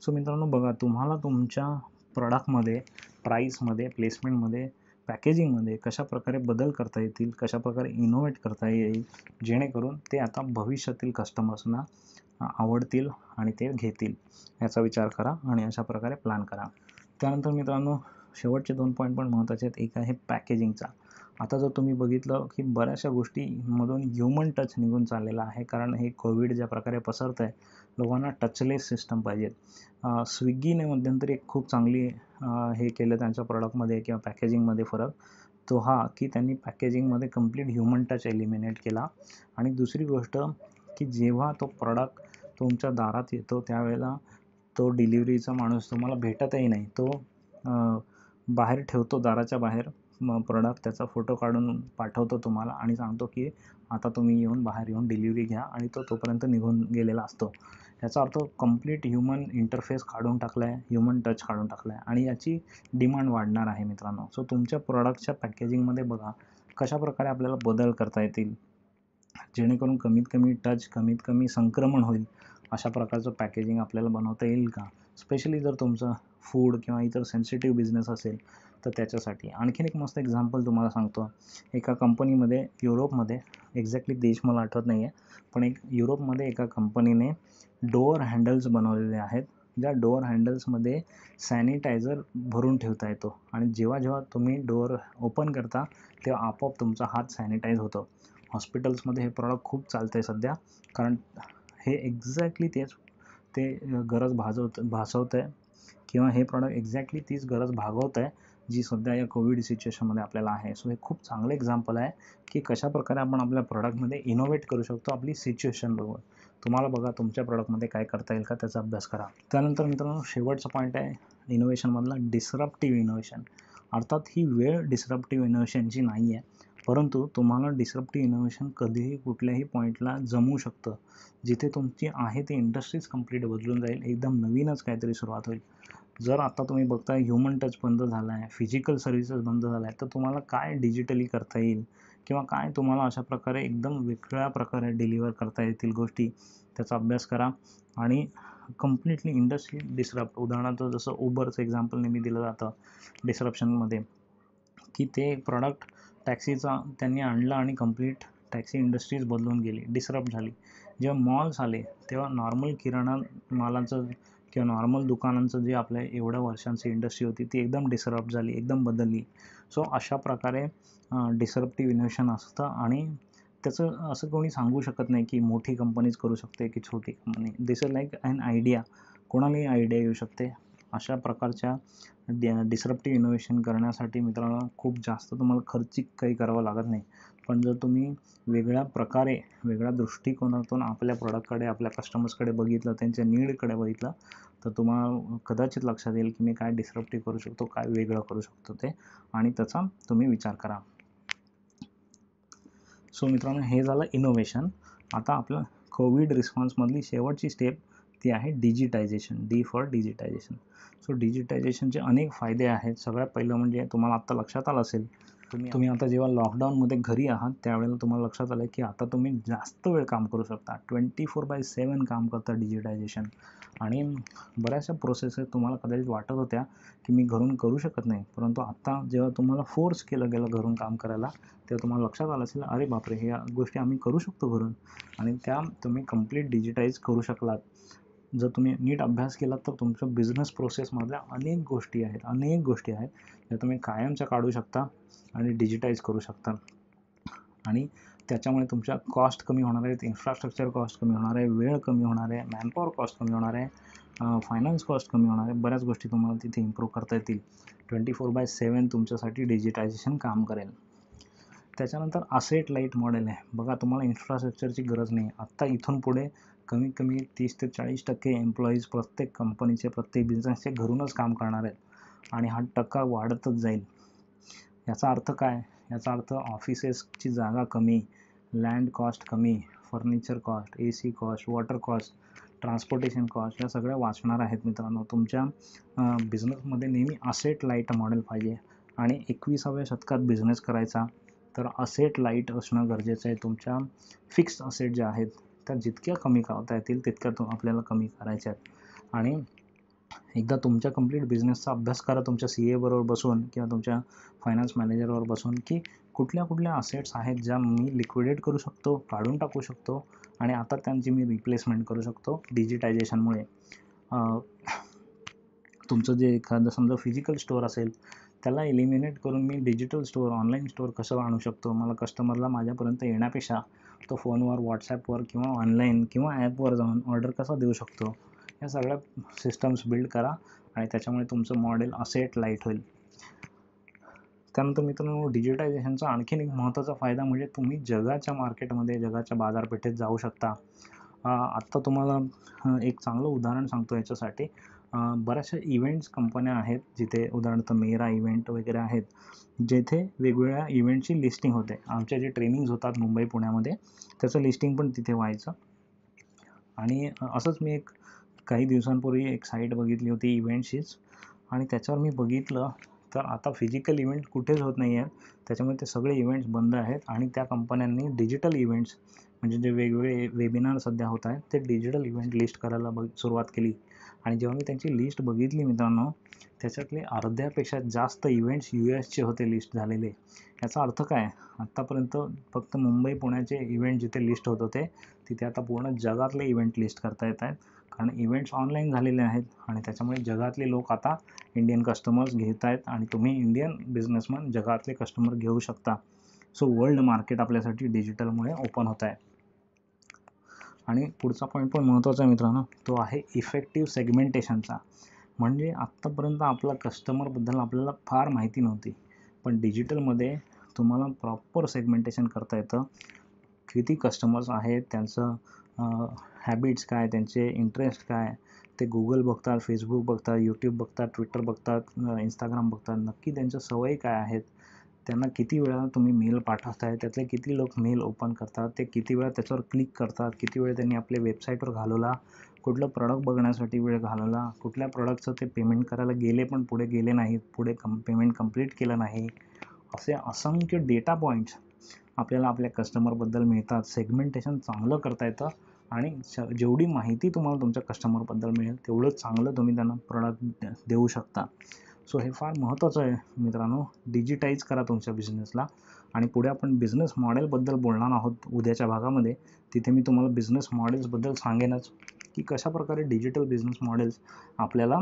सो मित्रांनो बघा, तुम्हाला तुमच्या प्रॉडक्टमध्ये, प्राईसमध्ये, प्लेसमेंटमध्ये, पॅकेजिंगमध्ये कशाप्रकारे बदल करता येतील, कशाप्रकारे इनोव्हेट करता येईल, जेणेकरून ते आता भविष्यातील कस्टमर्सना आवडतील आणि ते घेतील, याचा विचार करा आणि अशा प्रकारे प्लॅन करा. त्यानंतर मित्रांनो शेवटचे 2 पॉईंट पण महत्त्वाचे आहेत. एक आहे पॅकेजिंगचा. आता जर तुम्ही बघितलं की बऱ्याचशा गोष्टीमधून ह्युमन टच निघून चाललेला आहे, कारण हे कोविड ज्या प्रकारे पसरतं आहे, लोकांना टचलेस सिस्टम पाहिजे. स्विगीने मध्यंतरी एक खूप चांगली हे केलं त्यांच्या प्रॉडक्टमध्ये किंवा पॅकेजिंगमध्ये फरक, तो हा की त्यांनी पॅकेजिंगमध्ये कंप्लीट ह्युमन टच एलिमिनेट केला. आणि दुसरी गोष्ट की जेव्हा तो प्रॉडक्ट तुमच्या दारात येतो त्यावेळेला तो डिलिव्हरीचा माणूस तुम्हाला भेटतही नाही, तो बाहेर ठेवतो दाराच्या बाहेर प्रॉडक्ट, त्याचा फोटो काढून पाठवतो तुम्हाला आणि सांगतो की आता तुम्ही बाहेर येऊन डिलिव्हरी घ्या, आणि तो तोपर्यंत निघून गेलेला असतो. याचा अर्थ कंप्लीट ह्युमन इंटरफेस काढून टाकला आहे, ह्युमन टच काढून टाकला आहे, आणि याची डिमांड वाढणार आहे मित्रांनो. सो तुमच्या प्रॉडक्टच्या पॅकेजिंगमध्ये बघा कशाप्रकारे आपल्याला बदल करता येतील, जेणेकरून कमीत कमी टच, कमीत कमी संक्रमण होईल अशा प्रकारचं पॅकेजिंग आपल्याला बनवता येईल का. स्पेशली जर तुमचं फूड किंवा इतर सेन्सिटिव्ह बिझनेस असेल तर त्याच्यासाठी. आणखीन एक मस्त एक्झाम्पल तुम्हाला सांगतो. एका कंपनीमध्ये युरोपमध्ये, एक्झॅक्टली देश मला आठवत नाही आहे, पण युरोपमध्ये एका कंपनीने डोअर हँडल्स बनवलेले आहेत, ज्या डोअर हँडल्समध्ये सॅनिटायझर भरून ठेवता येतो, आणि जेव्हा जेव्हा तुम्ही डोअर ओपन करता तेव्हा आपोआप तुमचा हात सॅनिटाईज होतो. हॉस्पिटल्समध्ये हे प्रॉडक्ट खूप चालतं आहे सध्या, कारण हे एक्झॅक्टली ते गरज भासवतं आहे, किंवा हे प्रॉडक्ट एक्झॅक्टली तीच गरज भागवतं आहे जी सध्या या कोविड सिच्युएशनमध्ये आपल्याला आहे. सो हे खूप चांगलं एक्झाम्पल आहे की कशाप्रकारे आपण आपल्या प्रॉडक्टमध्ये इनोव्हेट करू शकतो आपली सिच्युएशन बघून. तुम्हाला बघा तुमच्या प्रॉडक्टमध्ये काय करता येईल का, त्याचा अभ्यास करा. त्यानंतर मित्रांनो शेवटचा पॉईंट आहे इनोव्हेशनमधला, डिस्रप्टिव्ह इनोव्हेशन. अर्थात ही वेळ डिस्रप्टिव्ह इनोव्हेशनची नाही आहे, परंतु तुम्हाला डिस्रप्टिव्ह इनोव्हेशन कधीही कुठल्याही पॉईंटला जमू शकतं, जिथे तुमची आहे ती इंडस्ट्रीज कंप्लीट बदलून जाईल, एकदम नवीनच काहीतरी सुरुवात होईल. जर आता तुम्ही बघताय ह्युमन टच बंद झाला आहे, फिजिकल सर्व्हिसेस बंद झाला आहे, तर तुम्हाला काय डिजिटली करता येईल, किंवा काय तुम्हाला अशा प्रकारे एकदम वेगळ्या प्रकारे डिलिव्हर करता येतील गोष्टी, त्याचा अभ्यास करा. आणि कम्प्लिटली इंडस्ट्री डिस्रप्ट, उदाहरणार्थ जसं उबरचं एक्झाम्पल नेहमी दिलं जातं डिस्रप्शनमध्ये, की ते प्रॉडक्ट टॅक्सीचा त्यांनी आणलं आणि कंप्लीट टॅक्सी इंडस्ट्रीज बदलून गेली, डिस्रप्ट झाली. जेव्हा मॉल्स आले तेव्हा नॉर्मल किराणा मालाचं किंवा नॉर्मल दुकानांचं जे आपल्या एवढ्या वर्षांची इंडस्ट्री होती ती एकदम डिस्रप्ट झाली, एकदम बदलली. सो अशा प्रकारे डिस्रप्टिव्ह इनोव्हेशन असतं, आणि त्याचं असं कोणी सांगू शकत नाही की मोठी कंपनीज करू शकते की छोटी company. This is like an idea, कोणालाही आयडिया येऊ शकते. अशा प्रकारच्या डिस्रप्टिव्ह इनोव्हेशन करण्यासाठी मित्रांनो खूप जास्त तुम्हाला खर्चिक काही करावं लागत नाही. पण जर तुम्ही वेगळ्या प्रकारे, वेगळ्या दृष्टिकोनातून आपल्या प्रॉडक्टकडे, आपल्या कस्टमर्सकडे बघितलं, त्यांच्या नीडकडे बघितलं, तर तुम्हाला कदाचित लक्षात येईल की मी काय डिस्रप्टिव्ह करू शकतो, काय वेगळं करू शकतो ते, आणि त्याचा तुम्ही विचार करा. सो मित्रांनो हे झालं इनोव्हेशन. आता आपलं कोविड रिस्पॉन्समधली शेवटची स्टेप ती आहे digitisation, D for digitisation. So डिजिटायझेशनचे अनेक फायदे आहेत. सगळ्यात पहिलं म्हणजे तुम्हाला आत्ता लक्षात आलं असेल, तुम्ही आता जेव्हा लॉकडाऊनमध्ये घरी आहात त्यावेळेला तुम्हाला लक्षात आलं की आता तुम्ही जास्त वेळ काम करू शकता, 24/7 काम करता डिजिटायझेशन. आणि बऱ्याचशा प्रोसेसेस तुम्हाला कदाचित वाटत होत्या की मी घरून करू शकत नाही, परंतु आत्ता जेव्हा तुम्हाला फोर्स केलं गेलं घरून काम करायला, तेव्हा तुम्हाला लक्षात आलं असेल अरे बापरे, ह्या गोष्टी आम्ही करू शकतो घरून, आणि त्या तुम्ही कंप्लीट डिजिटाईज करू शकलात. जर तुम्ही नीट अभ्यास केला तर तुमच्या बिझनेस प्रोसेसमधल्या अनेक गोष्टी आहेत ज्या तुम्ही कायमच्या काढू शकता आणि डिजिटाईज करू शकता. आणि त्याच्यामुळे तुमच्या कॉस्ट कमी होणार आहेत, इन्फ्रास्ट्रक्चर कॉस्ट कमी होणार आहे, वेळ कमी होणार आहे, मॅनपॉवर कॉस्ट कमी होणार आहे, फायनान्स कॉस्ट कमी होणार आहे. बऱ्याच गोष्टी तुम्हाला तिथे इम्प्रूव्ह करता येतील. 24/7 तुमच्यासाठी डिजिटायझेशन काम करेल. त्याच्यानंतर असेट लाईट मॉडेल आहे. बघा, तुम्हाला इन्फ्रास्ट्रक्चरची गरज नाही. आत्ता इथून पुढे कमीत कमी 30 ते 40% एम्प्लॉईज प्रत्येक कंपनीचे, प्रत्येक बिझनेसचे घरूनच काम करणार आहेत आणि हा टक्का वाढतच जाईल. याचा अर्थ काय? याचा अर्थ ऑफिसेसची जागा कमी, लँड कॉस्ट कमी, furniture cost, AC cost, water cost, transportation cost या सगळ्या वाचणार आहेत मित्रांनो. तुमच्या बिझनेसमध्ये नेहमी असेट लाईट मॉडेल पाहिजे आणि 21व्या शतकात बिझनेस करायचा तर असेट लाईट असणं गरजेचं आहे. तुमच्या फिक्स्ड असेट ज्या आहेत त्या जितक्या कमी करता येतील तितक्या आपल्याला कमी करायच्या आहेत. आणि एकदा तुमच्या कंप्लीट बिझनेसचा अभ्यास करा तुमच्या CA बरोबर बसून किंवा तुमच्या फायनान्स मॅनेजरवर बसून की कुठल्या असेट्स आहेत ज्या मी लिक्विडेट करू शकतो, काढून टाकू शकतो आणि आता त्यांची मी रिप्लेसमेंट करू शकतो डिजिटायझेशनमुळे. तुमचं जे एखादं समजा फिजिकल स्टोअर असेल त्याला एलिमिनेट करून मी डिजिटल स्टोअर, ऑनलाईन स्टोअर कसं आणू शकतो. मला कस्टमरला माझ्यापर्यंत येण्यापेक्षा तो फोनवर, WhatsAppवर किंवा ऑनलाईन किंवा ॲपवर जाऊन ऑर्डर कसा देऊ शकतो, या सगळ्या सिस्टम्स बिल्ड करा आणि त्याच्यामुळे तुमचं मॉडेल असेट लाईट होईल. त्यानंतर मित्रांनो, डिजिटायझेशनचा आणखीन एक महत्त्वाचा फायदा म्हणजे तुम्ही जगाच्या मार्केटमध्ये, जगाच्या बाजारपेठेत जाऊ शकता. आत्ता तुम्हाला एक चांगलं उदाहरण सांगतो याच्यासाठी. बऱ्याचशा इव्हेंट्स कंपन्या आहेत जिथे उदाहरणार्थ मेरा इव्हेंट वगैरे आहेत, जेथे वेगवेगळ्या इव्हेंटची लिस्टिंग होते. आमच्या जे ट्रेनिंग्ज होतात मुंबई, पुण्यामध्ये त्याचं लिस्टिंग पण तिथे व्हायचं. आणि असंच मी काही दिवसांपूर्वी एक साईट बघितली होती इव्हेंटचीच आणि त्याच्यावर मी बघितलं तर आता फिजिकल इव्हेंट कुठेच होत नाही आहेत. त्याच्यामुळे ते सगळे इव्हेंट्स बंद आहेत आणि त्या कंपन्यांनी डिजिटल इव्हेंट्स म्हणजे जे वेगवेगळे वेबिनार सध्या होत आहेत ते डिजिटल इव्हेंट लिस्ट करायला सुरुवात केली. आणि जेव्हा मी त्यांची लिस्ट बघितली मित्रांनो, त्याच्यातले अर्ध्यापेक्षा जास्त इव्हेंट्स US होते लिस्ट झालेले. याचा अर्थ काय? आत्तापर्यंत फक्त मुंबई, पुण्याचे इव्हेंट जिथे लिस्ट होत होते तिथे आता पूर्ण जगातले इव्हेंट लिस्ट करता येत आहेत. कारण इव्हेंट्स ऑनलाईन झालेले आहेत आणि त्याच्यामुळे जगातले लोक आता इंडियन कस्टमर्स घेत आहेत आणि तुम्ही इंडियन बिझनेसमॅन जगातले कस्टमर घेऊ शकता. सो वर्ल्ड मार्केट आपल्यासाठी डिजिटलमुळे ओपन होत आहे. आणि पुढचा पॉईंट पण महत्त्वाचा आहे मित्रांनो, तो आहे इफेक्टिव्ह सेगमेंटेशनचा. म्हणजे आत्तापर्यंत आपला कस्टमरबद्दल आपल्याला फार माहिती नव्हती, पण डिजिटलमध्ये तुम्हाला प्रॉपर सेगमेंटेशन करता येतं. किती कस्टमर्स आहेत, त्यांचं हॅबिट्स काय, त्यांचे इंटरेस्ट काय, ते Google बघतात, Facebook बघतात, YouTube बघतात, Twitter बघतात, Instagram बघतात. नक्की त्यांच्या सवयी काय आहेत, त्यांना किती वेळा तुम्ही मेल पाठवताय, त्यातले किती लोक मेल ओपन करतात, ते किती वेळा त्याच्यावर क्लिक करतात, किती वेळ त्यांनी आपल्या वेबसाईटवर घालवला, कुठलं प्रॉडक्ट बघण्यासाठी वेळ घालवला, कुठल्या प्रॉडक्टचं ते पेमेंट करायला गेले पण पुढे गेले नाहीत, पुढे पेमेंट कंप्लीट केलं नाही. असे असंख्य डेटा पॉईंट्स आपल्याला आपल्या कस्टमरबद्दल मिळतात. सेगमेंटेशन चांगलं करता येतं आणि जेवढी माहिती तुम्हाला तुमच्या कस्टमरबद्दल मिळेल तेवढं चांगलं तुम्ही त्यांना प्रॉडक्ट देऊ शकता. सो हे फार महत्त्वाचं आहे मित्रांनो. डिजिटाईज करा तुमच्या बिझनेसला. आणि पुढे आपण बिझनेस मॉडेलबद्दल बोलणार आहोत उद्याच्या भागामध्ये. तिथे मी तुम्हाला बिझनेस मॉडेल्सबद्दल सांगेनच की कशाप्रकारे डिजिटल बिझनेस मॉडेल्स आपल्याला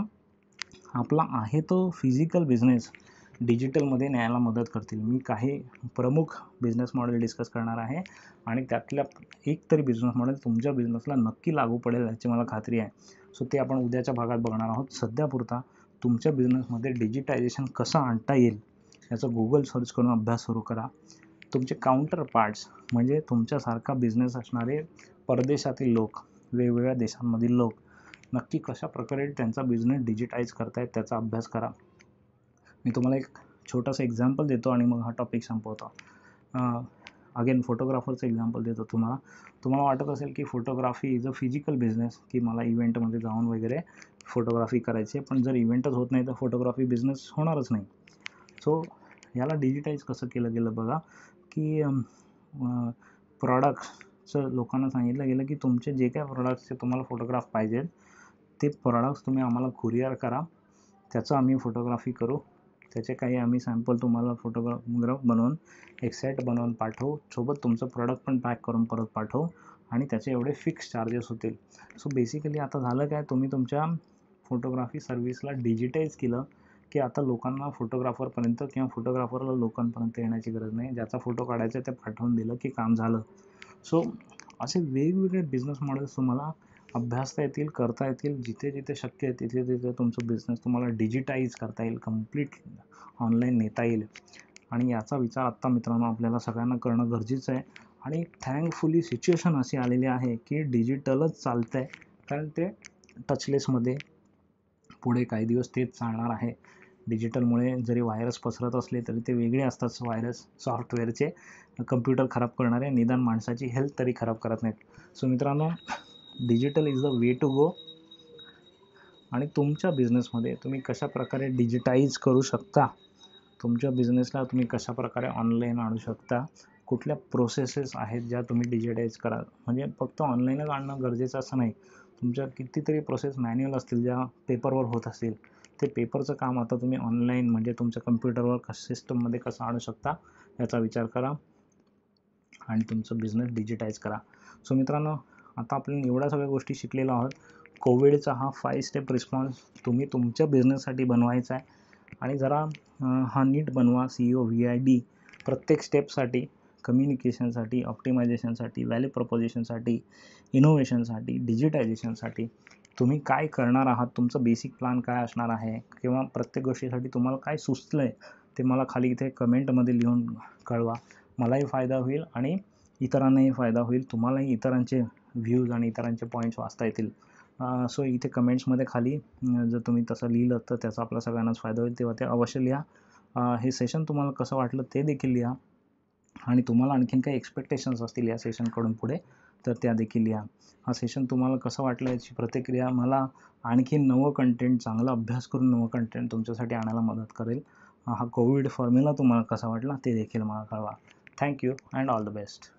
आपला आहे तो फिजिकल बिझनेस डिजिटलमध्ये न्यायला मदत करतील. मी काही प्रमुख बिझनेस मॉडेल डिस्कस करणार आहे आणि त्यातल्या एक तरी बिझनेस मॉडेल तुमच्या बिझनेसला नक्की लागू पडेल याची मला खात्री आहे. सो ते आपण उद्याच्या भागात बघणार आहोत. सध्यापुरता तुमच्या बिझनेसमध्ये डिजिटायझेशन कसं आणता येईल याचा Google सर्च करून अभ्यास सुरू करा. तुमचे काउंटर पार्ट्स म्हणजे तुमच्यासारखा बिझनेस असणारे परदेशातील लोक, वेगवेगळ्या देशांमधील लोक नक्की कशा प्रकारे त्यांचा बिझनेस डिजिटाईज करतायत त्याचा अभ्यास करा. मी तुम्हाला एक छोटंसं एक्झाम्पल देतो आणि मग हा टॉपिक संपवतो. अगेन फोटोग्राफरचं एक्झाम्पल देतो तुम्हाला. तुम्हाला वाटत असेल की photography is a physical business, की मला इव्हेंटमध्ये जाऊन वगैरे फोटोग्राफी करायची आहे, पण जर इव्हेंटच होत नाही तर फोटोग्राफी बिझनेस होणारच नाही. सो याला डिजिटाईज कसं केलं गेलं बघा, की प्रॉडक्ट्सचं लोकांना सांगितलं गेलं की तुमचे जे काय प्रॉडक्ट्सचे तुम्हाला फोटोग्राफ पाहिजेत ते प्रॉडक्ट्स तुम्ही आम्हाला कुरिअर करा, त्याचं आम्ही फोटोग्राफी करू, त्याचे काही आम्ही सॅम्पल तुम्हाला फोटोग्राफ बनवून एक सेट बनवून पाठवू, सोबत तुमचं प्रॉडक्ट पण पॅक करून परत पाठवू आणि त्याचे एवढे फिक्स चार्जेस होतील. सो बेसिकली आता झालं काय, तुम्ही तुमच्या फोटोग्राफी सर्व्हिसला डिजिटाईज केलं की आता लोकांना फोटोग्राफरपर्यंत किंवा फोटोग्राफरला लोकांपर्यंत येण्याची गरज नाही. ज्याचा फोटो काढायचा ते पाठवून दिलं की काम झालं. सो असे वेगवेगळे बिझनेस मॉडेल्स तुम्हाला अभ्यासता येतील, करता येतील. जिथे जिथे शक्य आहे तिथे तिथे तुमचं बिझनेस तुम्हाला डिजिटाईज करता येईल, कम्प्लीट ऑनलाईन नेता येईल. आणि याचा विचार आत्ता मित्रांनो आपल्याला सगळ्यांना करणं गरजेचं आहे. आणि थँकफुली सिच्युएशन अशी आलेली आहे की डिजिटलच चालतं आहे, कारण ते टचलेसमध्ये पुढे काही दिवस तेच चालणार आहे. डिजिटलमुळे जरी व्हायरस पसरत असले तरी ते वेगळे असतात व्हायरस सॉफ्टवेअरचे, कम्प्युटर खराब करणारे, निदान माणसाची हेल्थ तरी खराब करत नाहीत. सो मित्रांनो, digital is the way to go. आणि तुमच्या बिझनेसमध्ये तुम्ही कशा प्रकारे डिजिटाईज करू शकता, तुमच्या बिझनेसला तुम्ही कशा प्रकारे ऑनलाईन आणू शकता, कुठल्या प्रोसेसेस आहेत ज्या तुम्ही डिजिटाईज कराल. म्हणजे फक्त ऑनलाईनच आणणं गरजेचं असं नाही, तुमच्या कितीतरी प्रोसेस मॅन्युअल असतील ज्या पेपरवर होत असतील, ते पेपरचं काम आता तुम्ही ऑनलाईन म्हणजे तुमच्या कम्प्युटरवर सिस्टममध्ये कसं आणू शकता याचा विचार करा आणि तुमचं बिझनेस डिजिटाईज करा. सो मित्रांनो, आता आपण एवढ्या सगळ्या गोष्टी शिकलेलो आहोत. कोविडचा हा 5 स्टेप रिस्पॉन्स तुम्ही तुमच्या बिझनेससाठी बनवायचा आहे आणि जरा हा नीट बनवा. CEO VID प्रत्येक स्टेपसाठी, कम्युनिकेशनसाठी, ऑप्टिमायझेशनसाठी, व्हॅल्यू प्रपोजिशनसाठी, इनोव्हेशनसाठी, डिजिटायझेशनसाठी तुम्ही काय करणार आहात, तुमचं बेसिक प्लॅन काय असणार आहे किंवा प्रत्येक गोष्टीसाठी तुम्हाला काय सुचलं आहे ते मला खाली इथे कमेंटमध्ये लिहून कळवा. मलाही फायदा होईल आणि इतरांनाही फायदा होईल. तुम्हालाही इतरांचे व्ह्यूज आणि इतरांचे पॉईंट्स वाचता येतील. सो इथे कमेंट्समध्ये खाली जर तुम्ही तसं लिहिलं तर त्याचा आपल्या सगळ्यांनाच फायदा होईल, तेव्हा ते अवश्य लिहा. हे सेशन तुम्हाला कसं वाटलं ते देखील लिहा आणि तुम्हाला आणखीन काही एक्सपेक्टेशन्स असतील या सेशनकडून पुढे तर त्या देखील लिहा. हा सेशन तुम्हाला कसं वाटलं याची प्रतिक्रिया मला आणखी नवं कंटेंट, चांगला अभ्यास करून नवं कंटेंट तुमच्यासाठी आणायला मदत करेल. हा कोविड फॉर्म्युला तुम्हाला कसा वाटला ते देखील मला कळवा. Thank you and all the best.